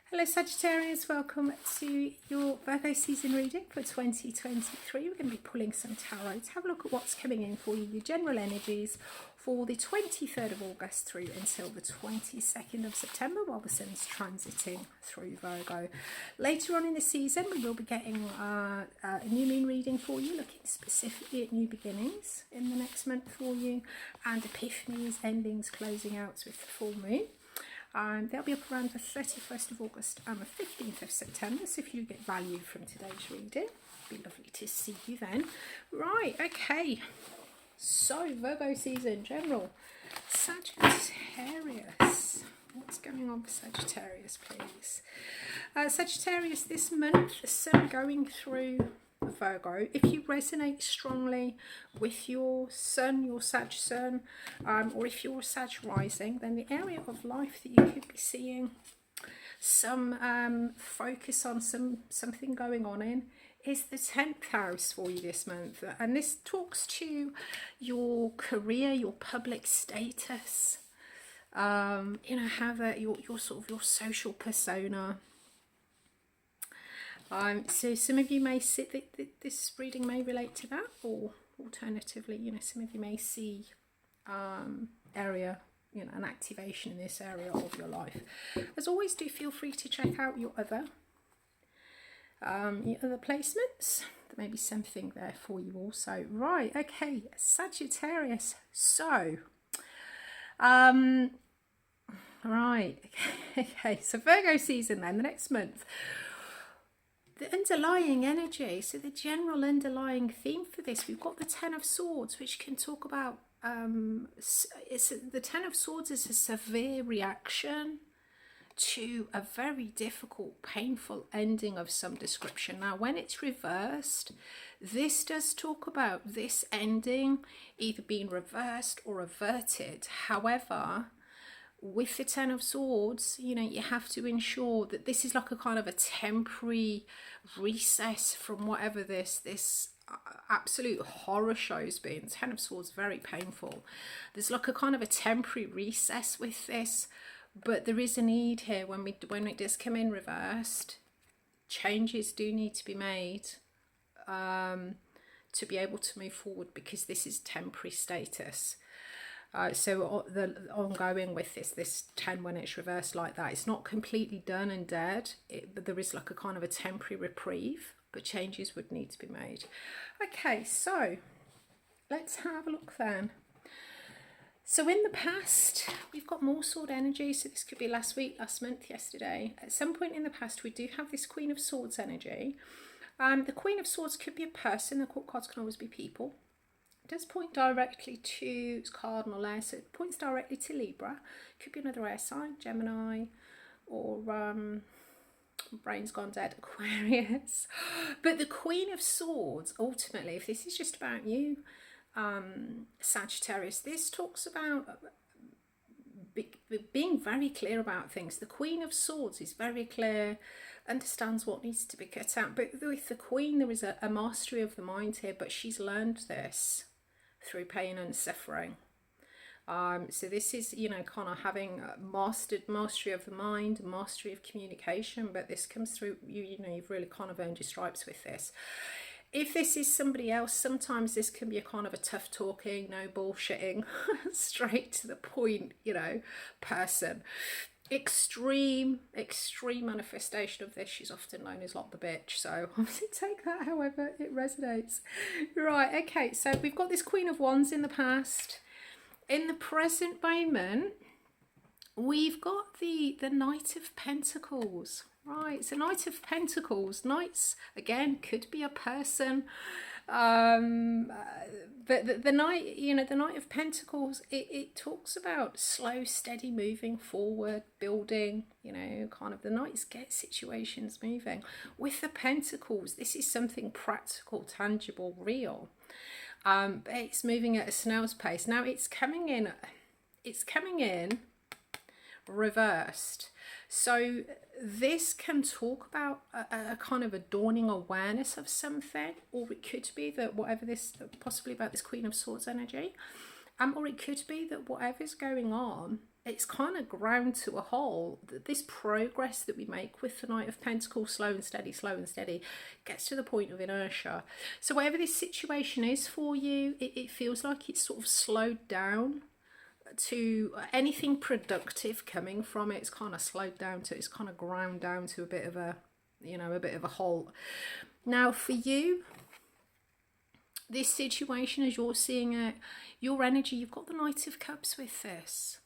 Hello Sagittarius, welcome to your Virgo season reading for 2023. We're going to be pulling some tarot to have a look at what's coming in for you, your general energies for the 23rd of August through until the 22nd of September while the sun's transiting through Virgo. Later on in the season we will be getting a new moon reading for you, looking specifically at new beginnings in the next month for you, and epiphanies, endings, closing out with the full moon. They'll be up around the 31st of August and the 15th of September, so if you get value from today's reading, it'd be lovely to see you then. Right, okay, so Virgo season, general. Sagittarius, what's going on for Sagittarius, please? Sagittarius, this month, the sun going through Virgo. If you resonate strongly with your sun, your Sag sun, or if you're Sag rising, then the area of life that you could be seeing some focus on, something going on in, is the 10th house for you this month. And this talks to your career, your public status, you know, how that your sort of your social persona. So some of you may see that this reading may relate to that, or alternatively, you know, some of you may see area, you know, an activation in this area of your life. As always, do feel free to check out your other placements. There may be something there for you also. Right, okay, Sagittarius. So, right, okay, so Virgo season then, the next month. The underlying energy, so the general underlying theme for this, we've got the Ten of Swords, which can talk about, the Ten of Swords is a severe reaction to a very difficult, painful ending of some description. Now, when it's reversed, this does talk about this ending either being reversed or averted. However, with the Ten of Swords, you know, you have to ensure that this is like a kind of a temporary recess from whatever this absolute horror show's been. Ten of Swords, very painful. There's like a kind of a temporary recess with this, but there is a need here when it does come in reversed. Changes do need to be made to be able to move forward, because this is temporary status. So the ongoing with this 10, when it's reversed like that, it's not completely done and dead, but there is like a kind of a temporary reprieve, but changes would need to be made. Okay, so let's have a look then. So in the past, we've got more sword energy. So this could be last week, last month, yesterday. At some point in the past, we do have this Queen of Swords energy. The Queen of Swords could be a person. The court cards can always be people. Does point directly to its cardinal air, so it points directly to Libra. Could be another air sign, Gemini, or brain's gone dead, Aquarius. But the Queen of Swords, ultimately, if this is just about you, Sagittarius, this talks about being very clear about things. The Queen of Swords is very clear, understands what needs to be cut out. But with the Queen, there is a mastery of the mind here, but she's learned this through pain and suffering. So this is, you know, kind of having mastery of the mind, mastery of communication, but this comes through, you know, you've really kind of earned your stripes with this. If this is somebody else, sometimes this can be a kind of a tough talking, no bullshitting, straight to the point, you know, person. Extreme manifestation of this. She's often known as like the bitch, so obviously take that however it resonates. Right, okay, so we've got this Queen of Wands in the past. In the present moment, we've got the Knight of Pentacles. Right, so Knight of Pentacles, knights again could be a person, but the Knight, you know, the Knight of Pentacles, it talks about slow, steady moving forward, building, you know, kind of the Knights get situations moving. With the Pentacles, this is something practical, tangible, real, but it's moving at a snail's pace. Now it's coming in reversed. So this can talk about a kind of a dawning awareness of something, or it could be that whatever this, possibly about this Queen of Swords energy, or it could be that whatever's going on it's kind of ground to a halt. This progress that we make with the Knight of Pentacles, slow and steady, gets to the point of inertia. So whatever this situation is for you, it feels like it's sort of slowed down to anything productive coming from it. It's kind of slowed down to, it's kind of ground down to a bit of a, you know, a bit of a halt. Now for you, this situation, as you're seeing it, your energy, you've got the Knight of Cups with this.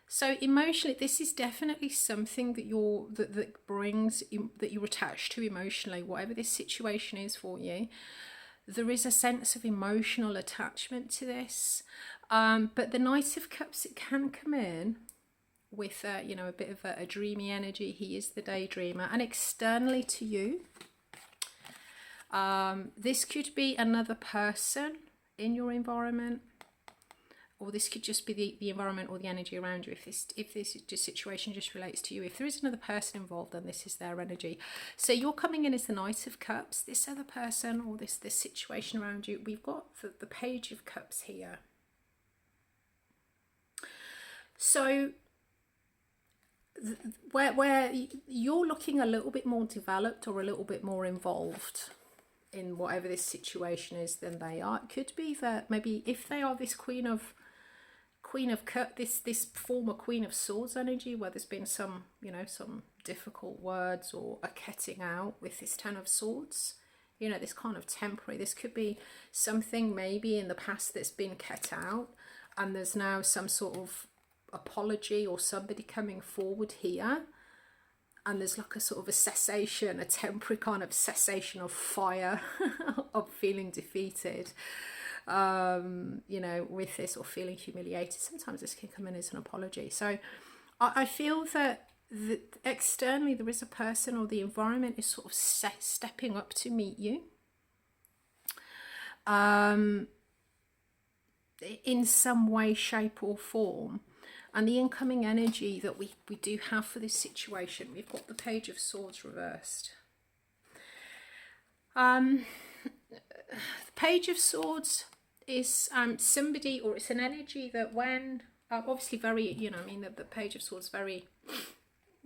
So emotionally, this is definitely something that that you're attached to emotionally, whatever this situation is for you. There is a sense of emotional attachment to this. But the Knight of Cups, it can come in with you know, a bit of a dreamy energy. He is the daydreamer. And externally to you, this could be another person in your environment, or this could just be the environment or the energy around you. If this just situation just relates to you, if there is another person involved, then this is their energy. So you're coming in as the Knight of Cups. This other person or this situation around you, we've got the Page of Cups here. So where you're looking a little bit more developed or a little bit more involved in whatever this situation is than they are. It could be that maybe if they are this Queen of Cups, this former Queen of Swords energy, where there's been some, you know, some difficult words or a cutting out with this Ten of Swords, you know, this kind of temporary, this could be something maybe in the past that's been cut out, and there's now some sort of apology or somebody coming forward here, and there's like a sort of a cessation, a temporary kind of cessation of fire of feeling defeated, you know, with this, or feeling humiliated. Sometimes this can come in as an apology. So I feel that externally there is a person, or the environment is sort of stepping up to meet you in some way, shape or form. And the incoming energy that we do have for this situation, we've got the Page of Swords reversed. The Page of Swords is somebody, or it's an energy that when, obviously very, you know, I mean, the Page of Swords, very,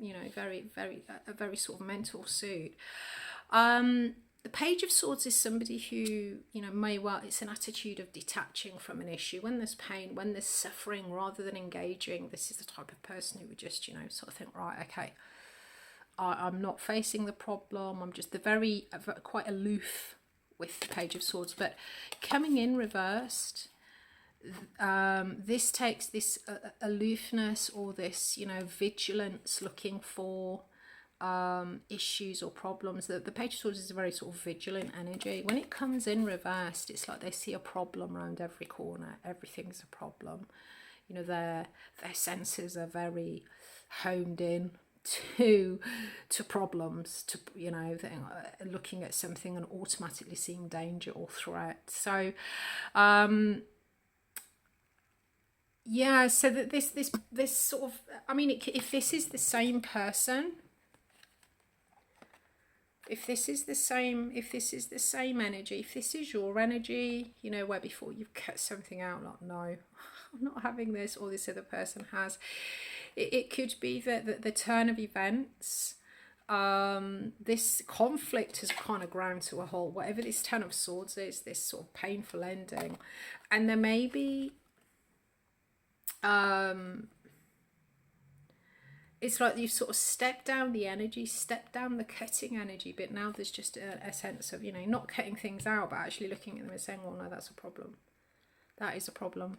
you know, a very sort of mental suit. The Page of Swords is somebody who, you know, may well, it's an attitude of detaching from an issue. When there's pain, when there's suffering, rather than engaging, this is the type of person who would just, you know, sort of think, right, okay, I'm not facing the problem. I'm just quite aloof with the Page of Swords. But coming in reversed, this takes this aloofness, or this, you know, vigilance, looking for issues or problems. The Page of Swords is a very sort of vigilant energy. When it comes in reversed, it's like they see a problem around every corner. Everything's a problem. You know, their senses are very honed in to problems, to, you know, looking at something and automatically seeing danger or threat. So yeah, so that this sort of, I mean, if this is the same person, if this is the same energy, if this is your energy, you know, where before you've cut something out, like, no, I'm not having this, or this other person has, it could be that the turn of events, this conflict has kind of ground to a halt, whatever this Ten of Swords is, this sort of painful ending, and there may be it's like you've sort of stepped down the energy, stepped down the cutting energy, but now there's just a sense of, you know, not cutting things out, but actually looking at them and saying, well, no, that's a problem. That is a problem.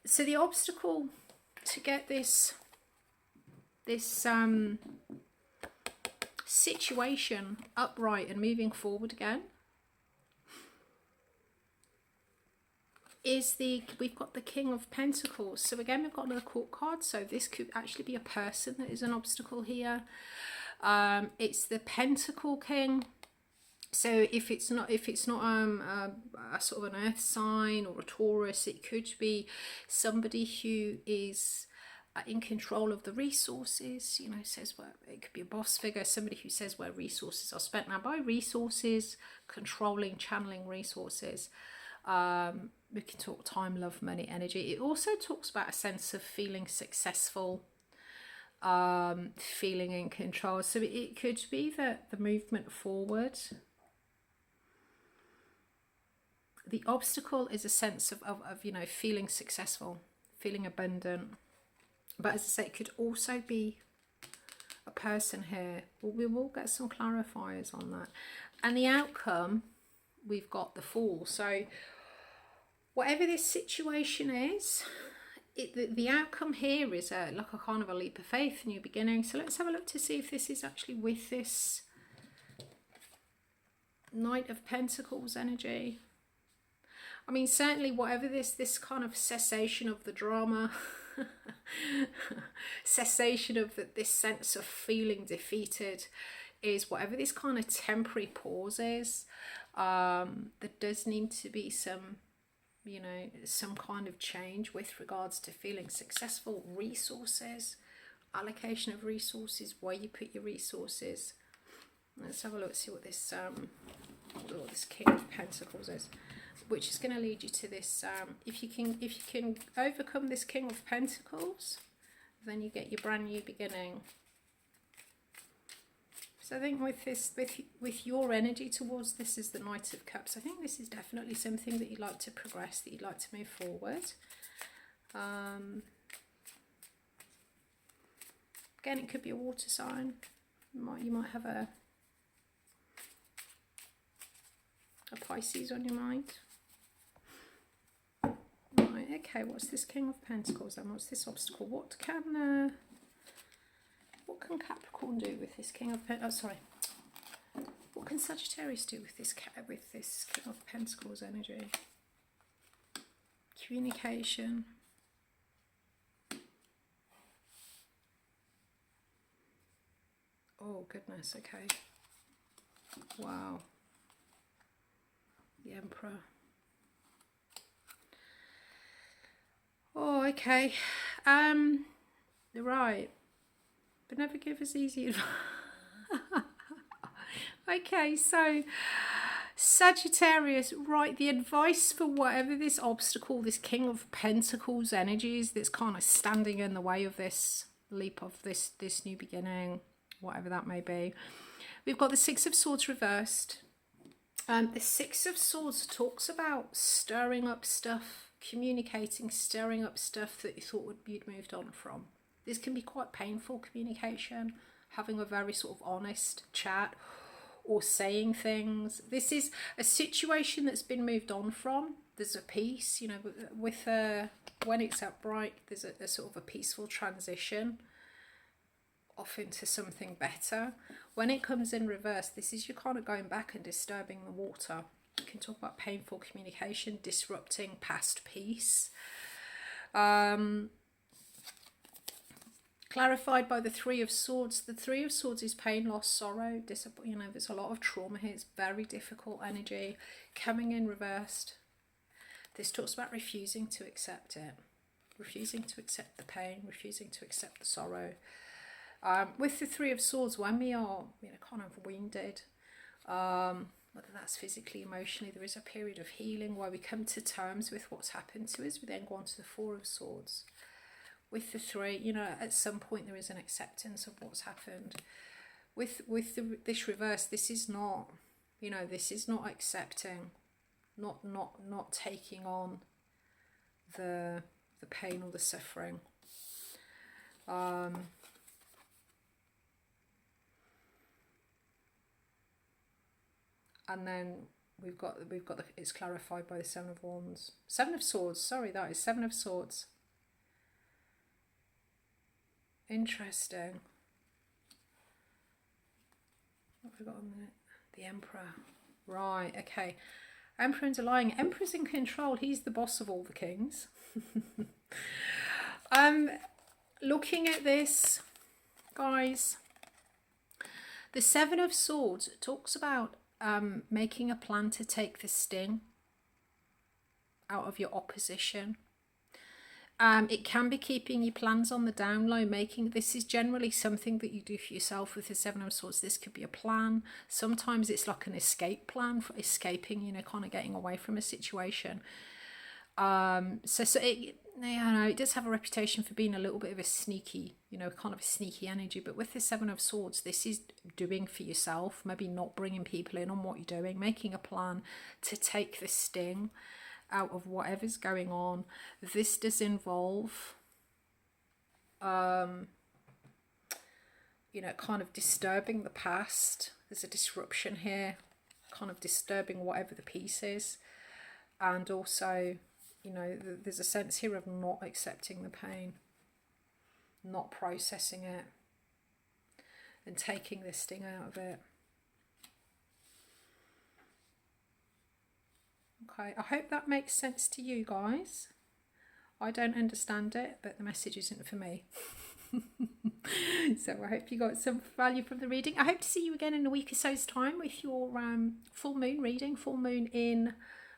So the obstacle to get this situation upright and moving forward again is we've got the King of Pentacles. So again, we've got another Court card. So this could actually be a person that is an obstacle here. It's the Pentacle King. So if it's not a sort of an earth sign or a Taurus, it could be somebody who is in control of the resources, you know, says where, it could be a boss figure, somebody who says where resources are spent. Now by resources, controlling, channeling resources, we can talk time, love, money, energy. It also talks about a sense of feeling successful, feeling in control. So it could be that the movement forward, the obstacle is a sense of you know, feeling successful, feeling abundant. But as I say, it could also be a person here. We will get some clarifiers on that. And the outcome, we've got the Fool. So whatever this situation is, the outcome here is like a kind of a leap of faith, new beginning. So let's have a look to see if this is actually with this Knight of Pentacles energy. I mean, certainly whatever this kind of cessation of the drama, cessation of this sense of feeling defeated, is whatever this kind of temporary pause is, there does need to be some, you know, some kind of change with regards to feeling successful, resources, allocation of resources, where you put your resources. Let's have a look, see what this King of Pentacles is, which is going to lead you to this. If you can overcome this King of Pentacles, then you get your brand new beginning. So I think with this, with your energy towards this is the Knight of Cups. I think this is definitely something that you'd like to progress, that you'd like to move forward. Again, it could be a water sign. You might have a Pisces on your mind. Right, okay, what's this King of Pentacles then? What's this obstacle? What can Capricorn do with this King of Pentacles? Oh, sorry. What can Sagittarius do with this King of Pentacles energy? Communication. Oh goodness, okay. Wow. The Emperor. Oh, okay. Right. But never give us easy advice. Okay, so Sagittarius, right, the advice for whatever this obstacle, this King of Pentacles energies that's kind of standing in the way of this leap of this new beginning, whatever that may be. We've got the Six of Swords reversed. The Six of Swords talks about stirring up stuff, communicating, stirring up stuff that you thought you'd moved on from. This can be quite painful communication, having a very sort of honest chat or saying things. This is a situation that's been moved on from. There's a peace, you know, with when it's upright, there's a sort of a peaceful transition off into something better. When it comes in reverse, this is you kind of going back and disturbing the water. You can talk about painful communication, disrupting past peace. Clarified by the Three of Swords. The Three of Swords is pain, loss, sorrow, you know, there's a lot of trauma here. It's very difficult energy. Coming in reversed. This talks about refusing to accept it. Refusing to accept the pain, refusing to accept the sorrow. With the Three of Swords, when we are, you know, kind of wounded, whether that's physically, emotionally, there is a period of healing where we come to terms with what's happened to us. We then go on to the Four of Swords. With the Three, you know, at some point there is an acceptance of what's happened. With this reverse, this is not, you know, this is not accepting, not taking on the pain or the suffering. And then we've got it's clarified by the Seven of Wands, Seven of Swords. Sorry, that is Seven of Swords. Interesting. What have we got on there? The Emperor. Right, okay. Emperor into lying. Emperor's in control. He's the boss of all the kings. Looking at this, guys, the Seven of Swords talks about making a plan to take the sting out of your opposition. It can be keeping your plans on the down low, this is generally something that you do for yourself with the Seven of Swords. This could be a plan. Sometimes it's like an escape plan for escaping, you know, kind of getting away from a situation. So it, you know, it does have a reputation for being a little bit of a sneaky, you know, kind of a sneaky energy. But with the Seven of Swords, this is doing for yourself, maybe not bringing people in on what you're doing, making a plan to take the sting out of whatever's going on. This does involve, you know, kind of disturbing the past. There's a disruption here, kind of disturbing whatever the piece is. And also, you know, there's a sense here of not accepting the pain, not processing it, and taking the sting out of it. Okay, I hope that makes sense to you guys. I don't understand it, but the message isn't for me. So I hope you got some value from the reading. I hope to see you again in a week or so's time with your full moon reading, full moon in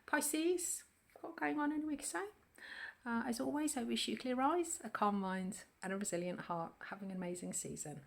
Pisces. Got going on in a week or so. As always, I wish you clear eyes, a calm mind, and a resilient heart. Having an amazing season.